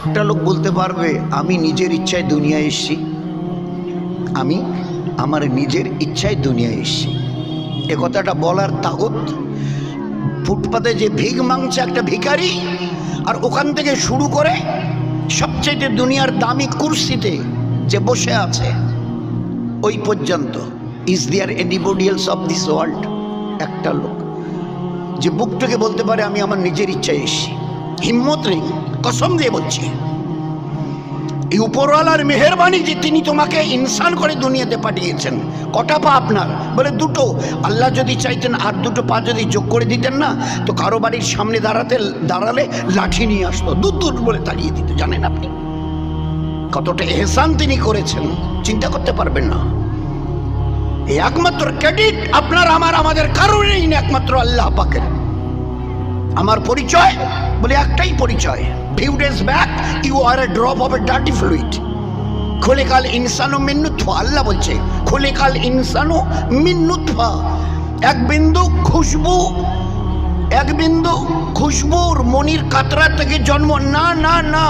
একটা লোক বলতে পারবে আমি নিজের ইচ্ছায় দুনিয়ায় এসেছি, আমি আমার নিজের ইচ্ছায় দুনিয়ায় এসেছি? এ কথাটা বলার তাগত ফুটপাতে যে ভিক মাংছে একটা ভিখারি, আর ওখান থেকে শুরু করে সবচেয়ে দুনিয়ার দামি কুরসিতে যে বসে আছে ওই পর্যন্ত, is there anybody else of this world? একটা লোক যে বুক থেকে বলতে পারে আমি আমার নিজের ইচ্ছায় এসেছি? হিম্মত নেই, কসম দিয়ে বলছি। এই উপরওয়ালার মেহেরবানি যে তিনি তোমাকে ইনসান করে দুনিয়াতে পাঠিয়েছেন। কটা পা আপনার? বলে দুটো। আল্লাহ যদি চাইতেন আর দুটো পা যদি যোগ করে দিতেন না, তো কারো বাড়ির সামনে দাঁড়ালে লাঠি নিয়ে আসতো, দূর দূর বলে তাড়িয়ে দিত। জানেন আপনি কতটা এহসান তিনি করেছেন? চিন্তা করতে পারবেন না। এই একমাত্র ক্রেডিট আপনার আমাদের কারোর নেই না, একমাত্র আল্লাহ পাকের। আমার পরিচয় বলে একটাই পরিচয়, few days back you are a drop of a dirty fluid, খুলিকাল ইনসানু মিন নুতফা। আল্লাহ বলছে খুলিকাল ইনসানু মিন নুতফা। এক বিন্দু খুশবুর মনির কাতরা থেকে জন্ম না, না না,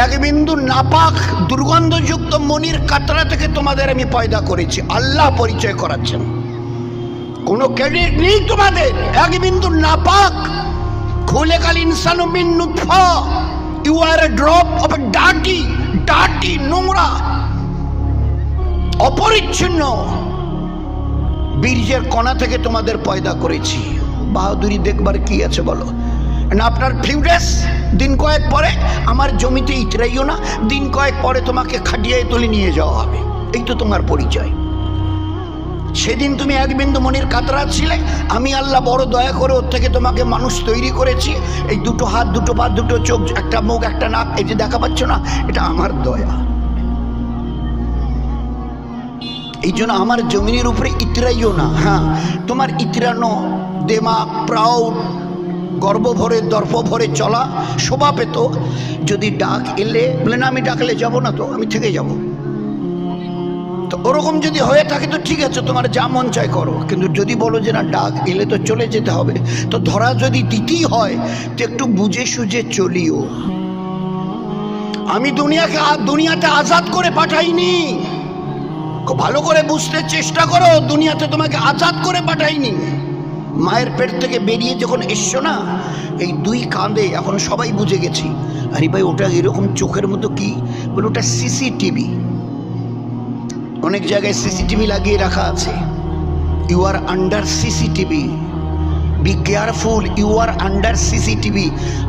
এক বিন্দু নাপাক দুর্গন্ধযুক্ত মনির কাতরা থেকে তোমাদের আমি পয়দা করেছি। আল্লাহ পরিচয় করাচ্ছেন, কোনো ক্রেডিট নেই তোমাদের। এক বিন্দু নাপাক, খুলিকাল ইনসানু মিন নুতফা, you are a drop of a dirty নোংরা অপরিচ্ছন্ন বীর্যের কণা থেকে তোমাদের পয়দা করেছি। বাহাদুরি দেখবার কি আছে বলো? না আপনার ফিউ ডেজ, দিন কয়েক পরে আমার জমিতে ইতরাইও না, দিন কয়েক পরে তোমাকে খাটিয়ে তুলে নিয়ে যাওয়া হবে। এই তো তোমার পরিচয়। সেদিন তুমি এক বিন্দু মনির কাতরা ছিলে, আমি আল্লাহ বড় দয়া করে ওর থেকে তোমাকে মানুষ তৈরি করেছি। এই দুটো হাত, দুটো পা, দুটো চোখ, একটা মুখ, একটা নাক, এই যে দেখা পাচ্ছ না, এটা আমার দয়া। এই জন্য আমার জমিনের উপরে ইতরাইও না। হ্যাঁ, তোমার ইতরানো দেমাগ, প্রাউড, গর্ব ভরে দর্প ভরে চলা শোভা পেত যদি ডাক এলে বলে না আমি ডাকলে যাব না, তো আমি থেকে যাব। তো ওরকম যদি হয়ে থাকে তো ঠিক আছে, তোমার যা মন চায় করো। কিন্তু যদি বলো যে না ডাক এলে তো চলে যেতে হবে, তো ধরা যদি দিতেই হয় তো একটু বুঝে সুঝে চলিও। আমি দুনিয়াতে আজাদ করে পাঠাইনি। খুব ভালো করে বুঝতে চেষ্টা করো, দুনিয়াতে তোমাকে আজাদ করে পাঠাইনি। মায়ের পেট থেকে বেরিয়ে যখন এসছো না, এই দুই কাঁধে এখন সবাই বুঝে গেছি। আরে ভাই ওটা এরকম চোখের মতো কি? বলে ওটা সিসিটিভি। অনেক জায়গায় সিসিটিভি লাগিয়ে রাখা আছে। You are under CCTV, be careful, you are under CCTV.